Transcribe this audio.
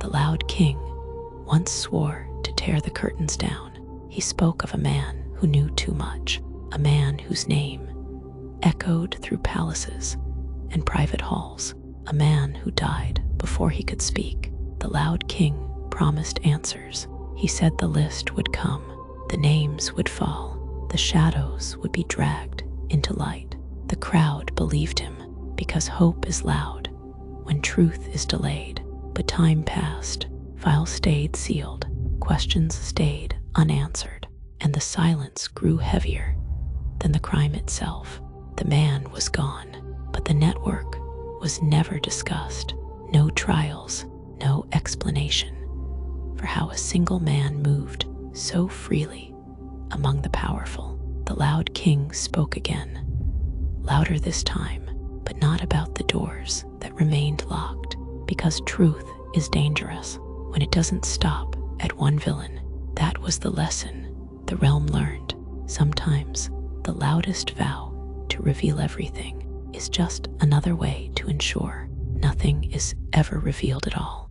The Loud King once swore to tear the curtains down. He spoke of a man who knew too much, a man whose name echoed through palaces and private halls, a man who died before he could speak. The Loud King promised answers. He said the list would come, the names would fall, the shadows would be dragged into light. The crowd believed him because hope is loud when truth is delayed. But time passed, files stayed sealed, questions stayed unanswered, and the silence grew heavier than the crime itself. The man was gone, but the network was never discussed. No trials, no explanation for how a single man moved so freely among the powerful. The Loud King spoke again, louder this time, but not about the doors that remained locked, because truth is dangerous when it doesn't stop at one villain. That was the lesson the realm learned. Sometimes the loudest vow to reveal everything is just another way to ensure nothing is ever revealed at all.